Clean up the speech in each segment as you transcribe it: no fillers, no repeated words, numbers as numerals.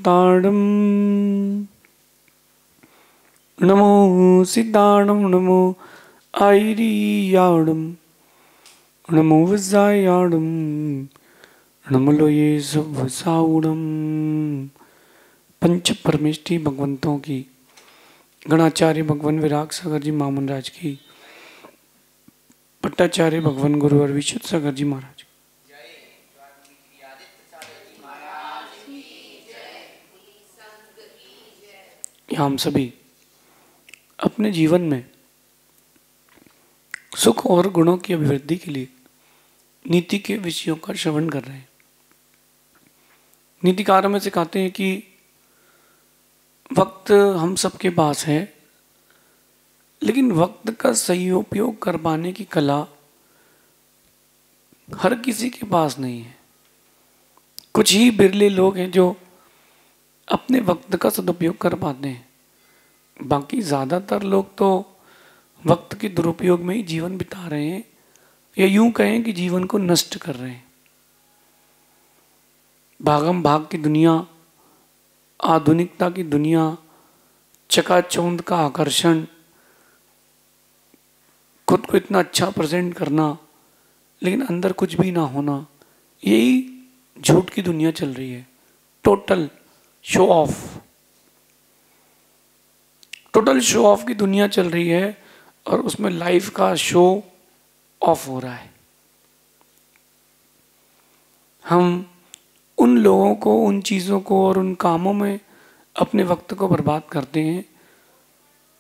शांताड़म नमो सिद्धाणम नमो आईरियाड़म नमो वज्रायाड़म नमो लोये सवसाउड़म। पंच परमेष्टि भगवंतों की, गणाचार्य भगवान विराग सागर जी मामन राज की, पट्टाचार्य भगवान गुरु और विशुद्ध सागर जी महाराज हम सभी अपने जीवन में सुख और गुणों की अभिवृद्धि के लिए नीति के विषयों का श्रवण कर रहे हैं। नीतिकारों में सिखाते हैं कि वक्त हम सबके पास है, लेकिन वक्त का सही उपयोग कर पाने की कला हर किसी के पास नहीं है। कुछ ही बिरले लोग हैं जो अपने वक्त का सदुपयोग कर पाते हैं, बाकी ज़्यादातर लोग तो वक्त के दुरुपयोग में ही जीवन बिता रहे हैं, या यूं कहें कि जीवन को नष्ट कर रहे हैं। भागम भाग की दुनिया, आधुनिकता की दुनिया, चकाचौंध का आकर्षण, खुद को इतना अच्छा प्रेजेंट करना लेकिन अंदर कुछ भी ना होना, यही झूठ की दुनिया चल रही है। Total show off, total show off की दुनिया चल रही है और उसमें लाइफ का शो ऑफ हो रहा है। हम उन लोगों को, उन चीज़ों को और उन कामों में अपने वक्त को बर्बाद करते हैं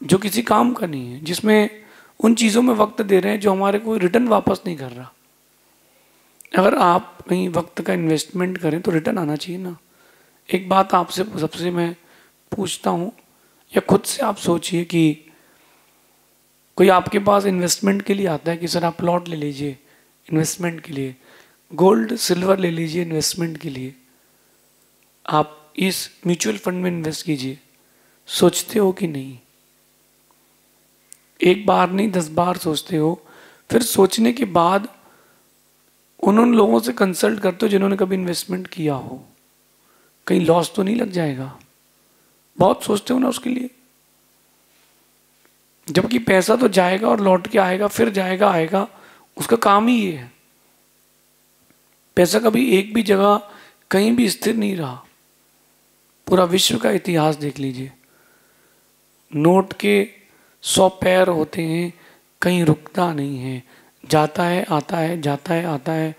जो किसी काम का नहीं है, जिसमें उन चीज़ों में वक्त दे रहे हैं जो हमारे को रिटर्न वापस नहीं कर रहा। अगर आप कहीं वक्त का इन्वेस्टमेंट करें तो रिटर्न आना चाहिए ना। एक बात आपसे सबसे मैं पूछता हूँ, या खुद से आप सोचिए कि कोई आपके पास इन्वेस्टमेंट के लिए आता है कि सर आप प्लॉट ले लीजिए इन्वेस्टमेंट के लिए, गोल्ड सिल्वर ले लीजिए इन्वेस्टमेंट के लिए, आप इस म्यूचुअल फंड में इन्वेस्ट कीजिए। सोचते हो कि नहीं? एक बार नहीं 10 बार सोचते हो। फिर सोचने के बाद उन लोगों से कंसल्ट करते हो जिन्होंने कभी इन्वेस्टमेंट किया हो, कहीं लॉस तो नहीं लग जाएगा। बहुत सोचते हो ना उसके लिए, जबकि पैसा तो जाएगा और लौट के आएगा, फिर जाएगा आएगा, उसका काम ही ये है। पैसा कभी एक भी जगह कहीं भी स्थिर नहीं रहा। पूरा विश्व का इतिहास देख लीजिए, नोट के 100 पैर होते हैं, कहीं रुकता नहीं है, जाता है आता है, जाता है आता है,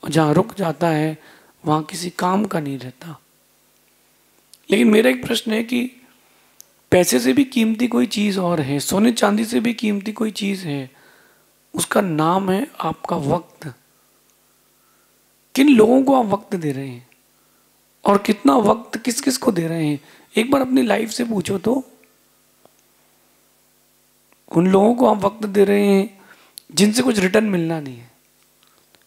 और जहाँ रुक जाता है वहाँ किसी काम का नहीं रहता। लेकिन मेरा एक प्रश्न है कि पैसे से भी कीमती कोई चीज़ और है, सोने चांदी से भी कीमती कोई चीज़ है, उसका नाम है आपका वक्त। किन लोगों को आप वक्त दे रहे हैं और कितना वक्त किस किस को दे रहे हैं? एक बार अपनी लाइफ से पूछो तो। उन लोगों को आप वक्त दे रहे हैं जिनसे कुछ रिटर्न मिलना नहीं है।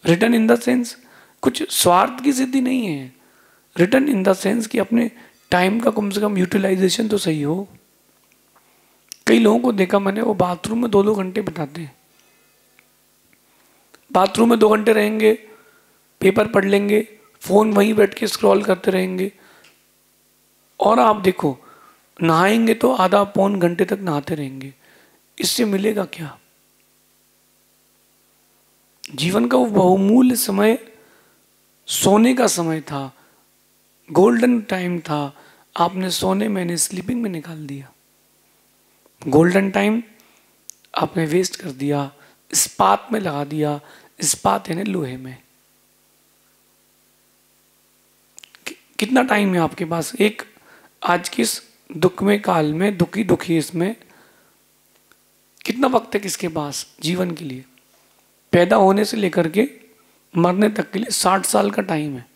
रिटर्न इन द सेंस कुछ स्वार्थ की सिद्धि नहीं है, रिटर्न इन द सेंस कि अपने टाइम का कम से कम यूटिलाइजेशन तो सही हो। कई लोगों को देखा मैंने, वो बाथरूम में 2-2 घंटे बिताते हैं। बाथरूम में 2 घंटे रहेंगे, पेपर पढ़ लेंगे, फोन वहीं बैठ के स्क्रॉल करते रहेंगे, और आप देखो नहाएंगे तो आधा पौन घंटे तक नहाते रहेंगे। इससे मिलेगा क्या? जीवन का वो बहुमूल्य समय सोने का समय था, गोल्डन टाइम था, आपने सोने में स्लीपिंग में निकाल दिया। गोल्डन टाइम आपने वेस्ट कर दिया, इस्पात में लगा दिया। इस्पात यानी लोहे में। कितना टाइम है आपके पास? एक आज के इस दुखमय काल में, दुखी इसमें कितना वक्त है किसके पास जीवन के लिए? पैदा होने से लेकर के मरने तक के लिए 60 साल का टाइम है।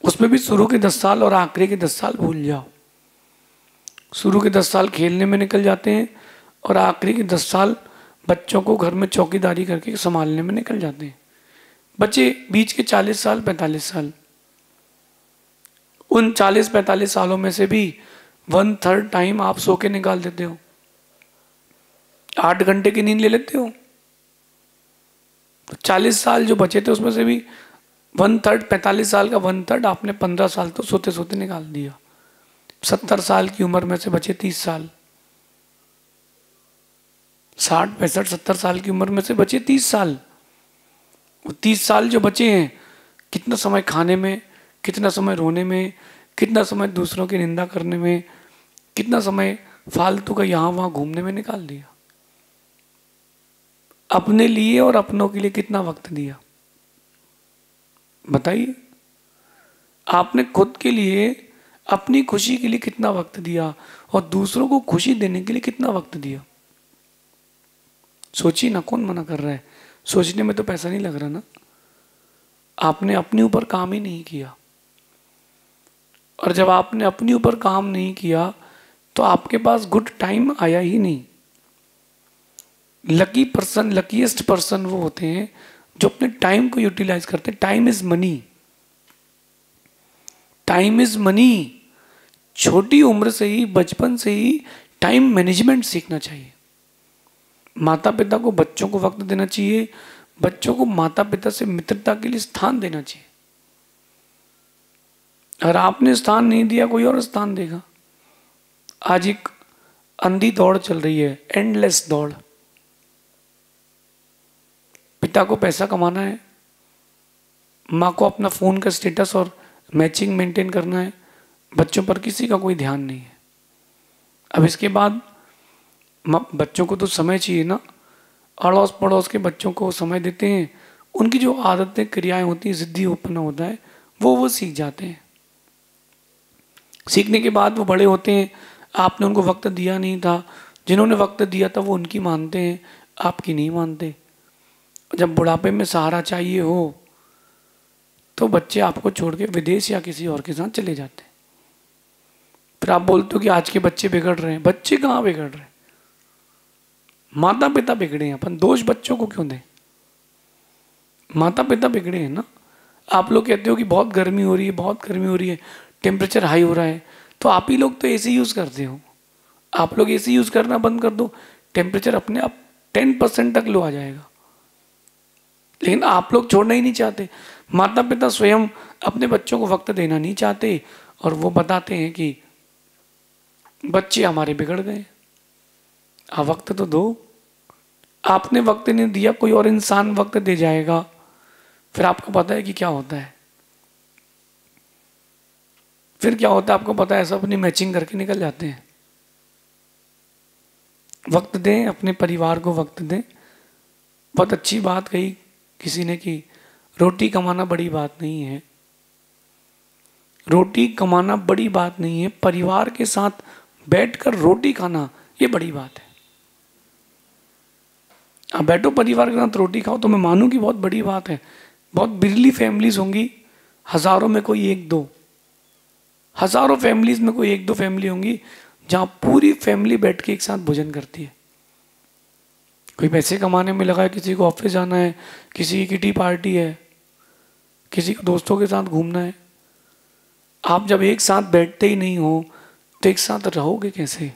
उसमें भी शुरू के 10 साल और आखिरी के 10 साल भूल जाओ। शुरू के 10 साल खेलने में निकल जाते हैं और आखिरी के 10 साल बच्चों को घर में चौकीदारी करके संभालने में निकल जाते हैं। बच्चे बीच के 40 साल 45 साल, उन 40-45 सालों में से भी 1/3 टाइम आप सो के निकाल देते हो। 8 घंटे की नींद ले लेते हो। तो 40 साल जो बचे थे उसमें से भी 1/3, 45 साल का 1/3 आपने 15 साल तो सोते सोते निकाल दिया। 70 साल की उम्र में से बचे 30 साल, 60, 65, 70 साल की उम्र में से बचे 30 साल। वो 30 साल जो बचे हैं, कितना समय खाने में, कितना समय रोने में, कितना समय दूसरों की निंदा करने में, कितना समय फालतू का यहाँ वहाँ घूमने में निकाल दिया। अपने लिए और अपनों के लिए कितना वक्त दिया बताइए। आपने खुद के लिए, अपनी खुशी के लिए कितना वक्त दिया और दूसरों को खुशी देने के लिए कितना वक्त दिया। सोचिए ना, कौन मना कर रहा है? सोचने में तो पैसा नहीं लग रहा ना। आपने अपने ऊपर काम ही नहीं किया, और जब आपने अपने ऊपर काम नहीं किया तो आपके पास गुड टाइम आया ही नहीं। लकी पर्सन, लकीएस्ट पर्सन वो होते हैं जो अपने टाइम को यूटिलाइज करते हैं। Time is money, time is money. छोटी उम्र से ही, बचपन से ही टाइम मैनेजमेंट सीखना चाहिए। माता पिता को बच्चों को वक्त देना चाहिए, बच्चों को माता पिता से मित्रता के लिए स्थान देना चाहिए। अगर आपने स्थान नहीं दिया, कोई और स्थान देगा। आज एक अंधी दौड़ चल रही है, एंडलेस दौड़। पिता को पैसा कमाना है, माँ को अपना फोन का स्टेटस और मैचिंग मेंटेन करना है, बच्चों पर किसी का कोई ध्यान नहीं है। अब इसके बाद बच्चों को तो समय चाहिए ना। अड़ोस पड़ोस के बच्चों को समय देते हैं, उनकी जो आदतें क्रियाएं होती हैं, जिद्दी उत्पन्न होता है, वो सीख जाते हैं। सीखने के बाद वो बड़े होते हैं, आपने उनको वक्त दिया नहीं था, जिन्होंने वक्त दिया था वो उनकी मानते हैं, आपकी नहीं मानते। जब बुढ़ापे में सहारा चाहिए हो तो बच्चे आपको छोड़ के विदेश या किसी और के साथ चले जाते हैं। फिर आप बोलते हो कि आज के बच्चे बिगड़ रहे हैं। बच्चे कहाँ बिगड़ रहे हैं? माता पिता बिगड़े हैं। अपन दोष बच्चों को क्यों दें? माता पिता बिगड़े हैं ना। आप लोग कहते हो कि बहुत गर्मी हो रही है, बहुत गर्मी हो रही है, टेम्परेचर हाई हो रहा है, तो आप ही लोग तो एसी यूज करते हो। आप लोग एसी यूज करना बंद कर दो, टेम्परेचर अपने आप 10% तक लो आ जाएगा। लेकिन आप लोग छोड़ना ही नहीं चाहते। माता पिता स्वयं अपने बच्चों को वक्त देना नहीं चाहते, और वो बताते हैं कि बच्चे हमारे बिगड़ गए। आप वक्त तो दो। आपने वक्त नहीं दिया, कोई और इंसान वक्त दे जाएगा, फिर आपको पता है कि क्या होता है। फिर क्या होता है आपको पता है, सब अपनी मैचिंग करके निकल जाते हैं। वक्त दें, अपने परिवार को वक्त दें। बहुत अच्छी बात कही किसी ने कि रोटी कमाना बड़ी बात नहीं है। रोटी कमाना बड़ी बात नहीं है, परिवार के साथ बैठकर रोटी खाना ये बड़ी बात है। आप बैठो परिवार के साथ रोटी खाओ तो मैं मानूं कि बहुत बड़ी बात है। बहुत बिरली फैमिलीज होंगी, हजारों में कोई एक दो, हजारों फैमिलीज में कोई एक दो फैमिली होंगी जहां पूरी फैमिली बैठ के एक साथ भोजन करती है। कोई पैसे कमाने में लगा है, किसी को ऑफिस जाना है, किसी की किटी पार्टी है, किसी को दोस्तों के साथ घूमना है। आप जब एक साथ बैठते ही नहीं हो तो एक साथ रहोगे कैसे?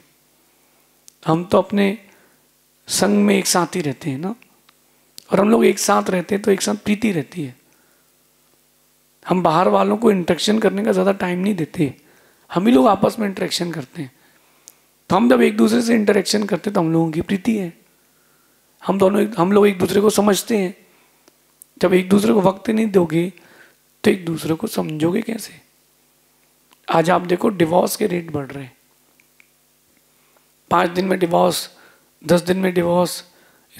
हम तो अपने संग में एक साथ ही रहते हैं ना, और हम लोग एक साथ रहते हैं तो एक साथ प्रीति रहती है। हम बाहर वालों को इंटरेक्शन करने का ज़्यादा टाइम नहीं देते, हम ही लोग आपस में इंटरेक्शन करते हैं। तो हम जब एक दूसरे से इंटरेक्शन करते हैं तो हम लोगों की प्रीति है। हम लोग एक दूसरे को समझते हैं। जब एक दूसरे को वक्त नहीं दोगे तो एक दूसरे को समझोगे कैसे? आज आप देखो डिवोर्स के रेट बढ़ रहे हैं। 5 दिन में डिवोर्स, 10 दिन में डिवोर्स।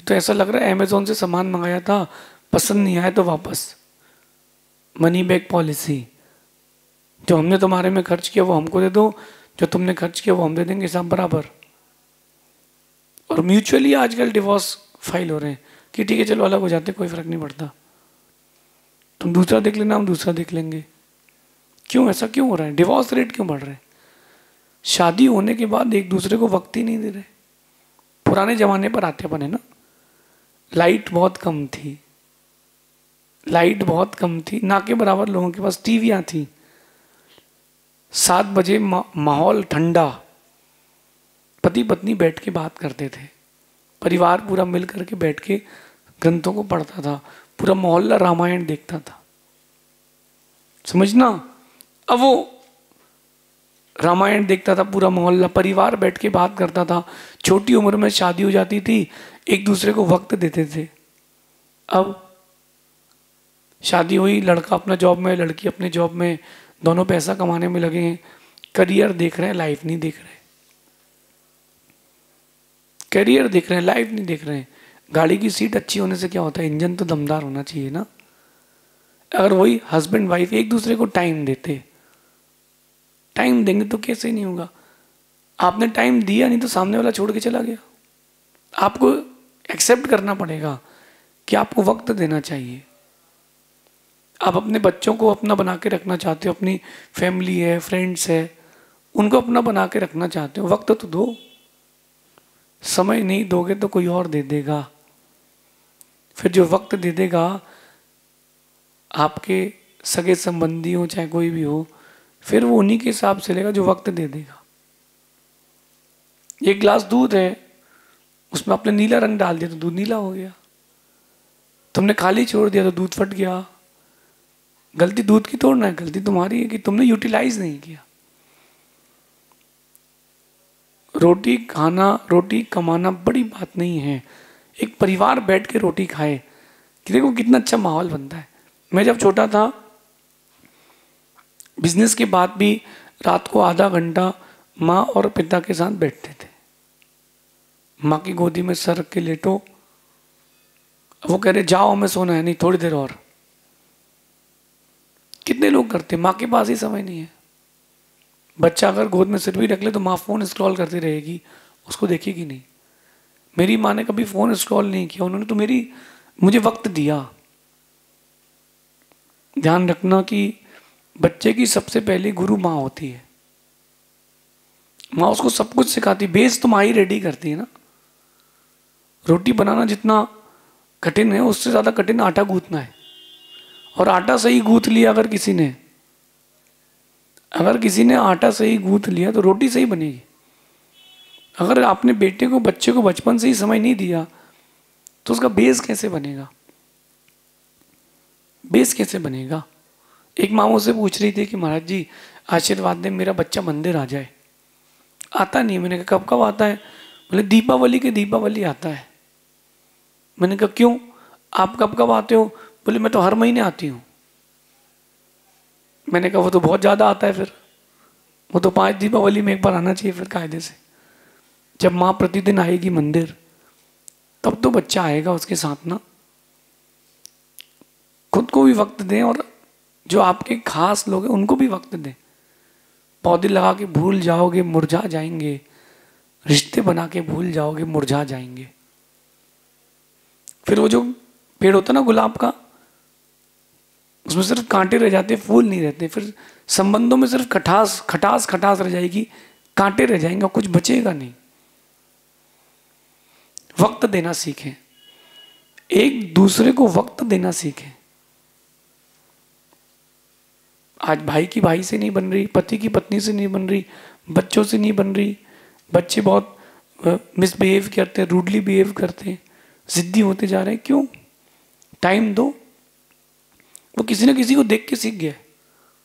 तो ऐसा लग रहा है अमेज़ॉन से सामान मंगाया था, पसंद नहीं आया तो वापस। मनी बैक पॉलिसी, जो हमने तुम्हारे में खर्च किया वो हमको दे दो, जो तुमने खर्च किया वो हम दे देंगे, सब बराबर। और म्यूचुअली आजकल डिवोर्स फाइल हो रहे हैं कि ठीक है चलो अलग हो जाते, कोई फर्क नहीं पड़ता, तुम दूसरा देख लेना, हम दूसरा देख लेंगे। क्यों ऐसा क्यों हो रहा है? डिवोर्स रेट क्यों बढ़ रहे हैं? शादी होने के बाद एक दूसरे को वक्त ही नहीं दे रहे। पुराने जमाने पर आते अपन है ना, लाइट बहुत कम थी, लाइट बहुत कम थी, ना के बराबर लोगों के पास टीवियां थी। 7 बजे माहौल ठंडा, पति पत्नी बैठ के बात करते थे, परिवार पूरा मिल करके बैठ के ग्रंथों को पढ़ता था, पूरा मोहल्ला रामायण देखता था। समझना। अब वो रामायण देखता था, पूरा मोहल्ला परिवार बैठ के बात करता था, छोटी उम्र में शादी हो जाती थी, एक दूसरे को वक्त देते थे। अब शादी हुई, लड़का अपना जॉब में, लड़की अपने जॉब में, दोनों पैसा कमाने में लगे हैं, करियर देख रहे हैं, लाइफ नहीं देख रहे। करियर देख रहे हैं, लाइफ नहीं देख रहे हैं। गाड़ी की सीट अच्छी होने से क्या होता है, इंजन तो दमदार होना चाहिए ना। अगर वही हस्बैंड वाइफ एक दूसरे को टाइम देते, टाइम देंगे तो कैसे नहीं होगा। आपने टाइम दिया नहीं तो सामने वाला छोड़ के चला गया। आपको एक्सेप्ट करना पड़ेगा कि आपको वक्त देना चाहिए। आप अपने बच्चों को अपना बना के रखना चाहते हो, अपनी फैमिली है, फ्रेंड्स है, उनको अपना बना के रखना चाहते हो, वक्त तो दो। समय नहीं दोगे तो कोई और दे देगा। फिर जो वक्त दे देगा, आपके सगे संबंधी हो चाहे कोई भी हो, फिर वो उन्हीं के हिसाब से लेगा जो वक्त दे देगा। एक गिलास दूध है, उसमें आपने नीला रंग डाल दिया तो दूध नीला हो गया। तुमने खाली छोड़ दिया तो दूध फट गया। गलती दूध की तोड़ना है, गलती तुम्हारी है कि तुमने यूटिलाइज नहीं किया। रोटी खाना, रोटी कमाना बड़ी बात नहीं है। एक परिवार बैठ के रोटी खाए कि देखो कितना अच्छा माहौल बनता है। मैं जब छोटा था, बिजनेस के बाद भी रात को आधा घंटा माँ और पिता के साथ बैठते थे। माँ की गोदी में सर रख के लेटो, वो कह रहे जाओ हमें सोना है, नहीं थोड़ी देर और। कितने लोग करते, माँ के पास ही समय नहीं है। बच्चा अगर गोद में सिर भी रख ले तो माँ फोन स्क्रॉल करती रहेगी, उसको देखेगी नहीं। मेरी माँ ने कभी फोन स्क्रॉल नहीं किया, उन्होंने तो मुझे वक्त दिया। ध्यान रखना कि बच्चे की सबसे पहली गुरु माँ होती है। माँ उसको सब कुछ सिखाती, बेस तो माँ ही रेडी करती है ना। रोटी बनाना जितना कठिन है, उससे ज्यादा कठिन आटा गूंथना है। और आटा सही गूंथ लिया अगर किसी ने आटा सही गूंथ लिया तो रोटी सही बनेगी। अगर आपने बच्चे को बचपन से ही समय नहीं दिया तो उसका बेस कैसे बनेगा। बेस कैसे बनेगा। एक माँ मुझसे पूछ रही थी कि महाराज जी आशीर्वाद दें, मेरा बच्चा मंदिर आ जाए। आता नहीं। मैंने कहा कब कब आता है। बोले दीपावली आता है। मैंने कहा क्यों, आप कब कब आते हो। बोले मैं तो हर महीने आती हूँ। मैंने कहा वो तो बहुत ज़्यादा आता है, फिर वो तो 5 दीपावली में एक बार आना चाहिए फिर कायदे से। जब माँ प्रतिदिन आएगी मंदिर तब तो बच्चा आएगा उसके साथ ना। खुद को भी वक्त दें और जो आपके खास लोग हैं उनको भी वक्त दें। पौधे लगा के भूल जाओगे मुरझा जाएंगे, रिश्ते बना के भूल जाओगे मुरझा जाएंगे। फिर वो जो पेड़ होता है ना गुलाब का, उसमें सिर्फ कांटे रह जाते, फूल नहीं रहते। फिर संबंधों में सिर्फ खटास रह जाएगी, कांटे रह जाएंगे, कुछ बचेगा नहीं। वक्त देना सीखें, एक दूसरे को वक्त देना सीखें। आज भाई की भाई से नहीं बन रही, पति की पत्नी से नहीं बन रही, बच्चों से नहीं बन रही। बच्चे बहुत मिसबिहेव करते हैं, रूडली बिहेव करते हैं, जिद्दी होते जा रहे हैं। क्यों। टाइम दो। वो किसी न किसी को देख के सीख गया है,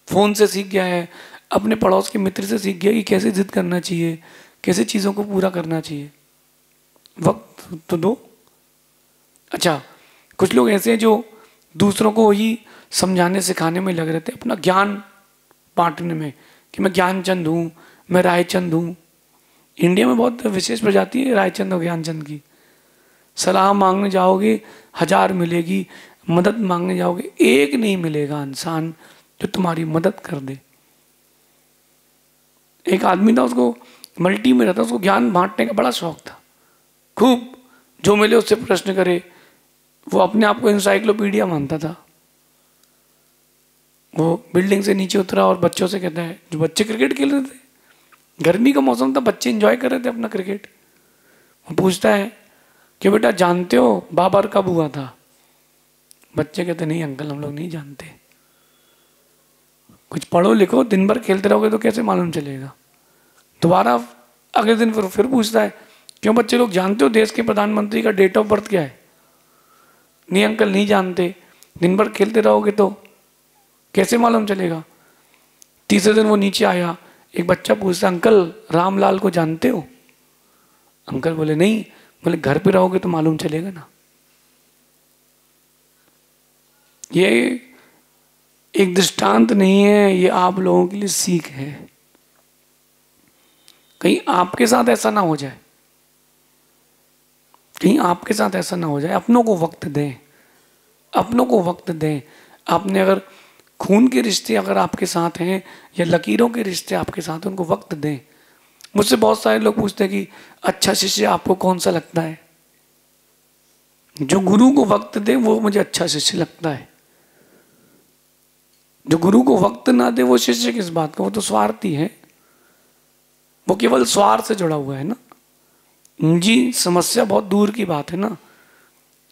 फोन से सीख गया है, अपने पड़ोस के मित्र से सीख गया कि कैसे जिद करना चाहिए, कैसे चीज़ों को पूरा करना चाहिए। वक्त तो दो। अच्छा, कुछ लोग ऐसे हैं जो दूसरों को ही समझाने सिखाने में लग रहे थे, अपना ज्ञान बांटने में कि मैं ज्ञानचंद हूँ, मैं रायचंद हूँ। इंडिया में बहुत विशेष प्रजाति है रायचंद और ज्ञानचंद की। सलाह मांगने जाओगे 1000 मिलेगी, मदद मांगने जाओगे एक नहीं मिलेगा इंसान जो तुम्हारी मदद कर दे। एक आदमी था, उसको मल्टी में रहता, उसको ज्ञान बांटने का बड़ा शौक था। खूब जो मिले उससे प्रश्न करे। वो अपने आप को इंसाइक्लोपीडिया मानता था। वो बिल्डिंग से नीचे उतरा और बच्चों से कहता है, जो बच्चे क्रिकेट खेल रहे थे, गर्मी का मौसम था, बच्चे एंजॉय कर रहे थे अपना क्रिकेट। वो पूछता है कि बेटा जानते हो बाबर कब हुआ था। बच्चे कहते नहीं अंकल हम लोग नहीं जानते। कुछ पढ़ो लिखो, दिन भर खेलते रहोगे तो कैसे मालूम चलेगा। दोबारा अगले दिन फिर पूछता है क्यों बच्चे लोग जानते हो देश के प्रधानमंत्री का डेट ऑफ बर्थ क्या है। नहीं अंकल नहीं जानते, दिन भर खेलते रहोगे तो कैसे मालूम चलेगा? तीसरे दिन वो नीचे आया, एक बच्चा पूछता, अंकल रामलाल को जानते हो? अंकल बोले नहीं। बोले घर पे रहोगे तो मालूम चलेगा ना। ये एक दृष्टांत नहीं है, ये आप लोगों के लिए सीख है। कहीं आपके साथ ऐसा ना हो जाए, कहीं आपके साथ ऐसा ना हो जाए। अपनों को वक्त दें, अपनों को वक्त दें। आपने अगर खून के रिश्ते अगर आपके साथ हैं या लकीरों के रिश्ते आपके साथ हैं, उनको वक्त दें। मुझसे बहुत सारे लोग पूछते हैं कि अच्छा शिष्य आपको कौन सा लगता है? जो गुरु को वक्त दे वो मुझे अच्छा शिष्य लगता है। जो गुरु को वक्त ना दे वो शिष्य किस बात का? वो तो स्वार्थी है, वो केवल स्वार्थ से जुड़ा हुआ है ना। जी, समस्या बहुत दूर की बात है ना।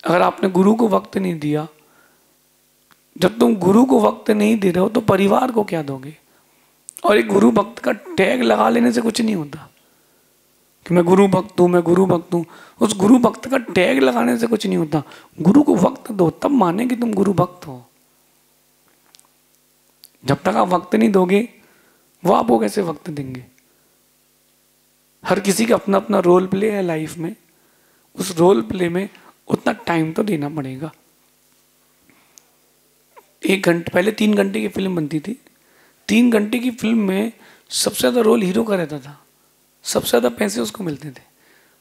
अगर आपने गुरु को वक्त नहीं दिया, जब तुम गुरु को वक्त नहीं दे रहे हो तो परिवार को क्या दोगे? और एक गुरु भक्त का टैग लगा लेने से कुछ नहीं होता कि मैं गुरु भक्त हूं, मैं गुरु भक्त हूं। उस गुरु भक्त का टैग लगाने से कुछ नहीं होता। गुरु को वक्त दो, तब माने कि तुम गुरु भक्त हो। जब तक आप वक्त नहीं दोगे, वो आपको कैसे वक्त देंगे? हर किसी का अपना अपना रोल प्ले है लाइफ में। उस रोल प्ले में उतना टाइम तो देना पड़ेगा। 1 घंटे पहले 3 घंटे की फिल्म बनती थी। 3 घंटे की फिल्म में सबसे ज्यादा रोल हीरो का रहता था, सबसे ज्यादा पैसे उसको मिलते थे।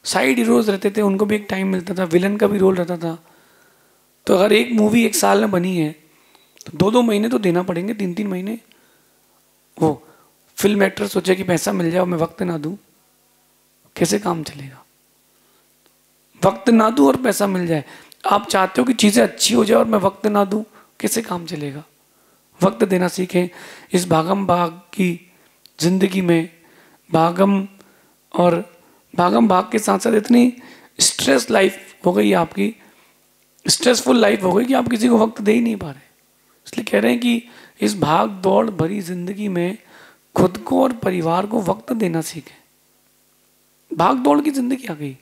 साइड हीरोज रहते थे, उनको भी एक टाइम मिलता था, विलन का भी रोल रहता था। तो अगर एक मूवी 1 साल में बनी है तो 2-2 महीने तो देना पड़ेंगे, 3-3 महीने। वो फिल्म एक्टर सोचे कि पैसा मिल जाए और मैं वक्त ना दूं, कैसे काम चलेगा? वक्त ना दूं और पैसा मिल जाए। आप चाहते हो कि चीजें अच्छी हो जाए और मैं वक्त ना दूं, कैसे काम चलेगा? वक्त देना सीखें। इस भागम भाग की जिंदगी में भागम भाग के साथ साथ इतनी स्ट्रेस लाइफ हो गई, आपकी स्ट्रेसफुल लाइफ हो गई कि आप किसी को वक्त दे ही नहीं पा रहे। इसलिए कह रहे हैं कि इस भाग दौड़ भरी जिंदगी में खुद को और परिवार को वक्त देना सीखें। भाग दौड़ की जिंदगी आ गई,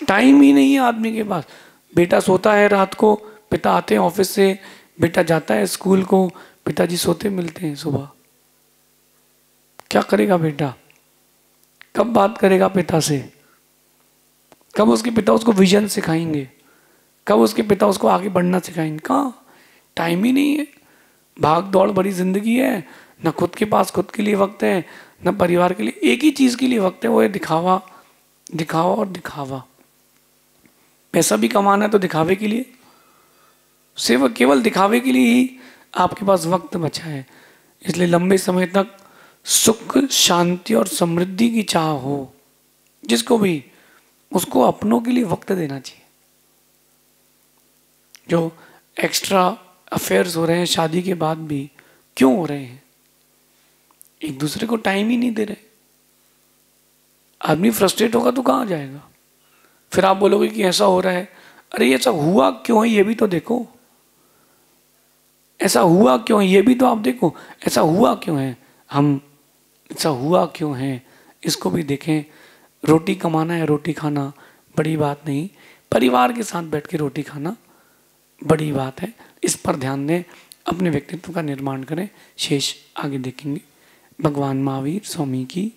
टाइम ही नहीं है आदमी के पास। बेटा सोता है रात को, पिता आते हैं ऑफिस से, बेटा जाता है स्कूल को, पिताजी सोते मिलते हैं सुबह। क्या करेगा बेटा? कब बात करेगा पिता से? कब उसके पिता उसको विजन सिखाएंगे? कब उसके पिता उसको आगे बढ़ना सिखाएंगे? कहाँ? टाइम ही नहीं है। भाग दौड़ भरी जिंदगी है, न खुद के पास खुद के लिए वक्त है, न परिवार के लिए। एक ही चीज के लिए वक्त है, वो है दिखावा, दिखावा और दिखावा। पैसा भी कमाना है तो दिखावे के लिए, सिर्फ केवल दिखावे के लिए ही आपके पास वक्त बचा है। इसलिए लंबे समय तक सुख, शांति और समृद्धि की चाह हो जिसको भी, उसको अपनों के लिए वक्त देना चाहिए। जो एक्स्ट्रा अफेयर्स हो रहे हैं शादी के बाद भी, क्यों हो रहे हैं? एक दूसरे को टाइम ही नहीं दे रहे। आदमी फ्रस्ट्रेट होगा तो कहाँ जाएगा? फिर आप बोलोगे कि ऐसा हो रहा है। अरे ऐसा हुआ क्यों है ये भी तो देखो। ऐसा हुआ क्यों है ये भी तो आप देखो। ऐसा हुआ क्यों है, हम ऐसा हुआ क्यों है इसको भी देखें। रोटी कमाना है, रोटी खाना बड़ी बात नहीं, परिवार के साथ बैठ के रोटी खाना बड़ी बात है। इस पर ध्यान दें, अपने व्यक्तित्व का निर्माण करें। शेष आगे देखेंगे। भगवान महावीर स्वामी की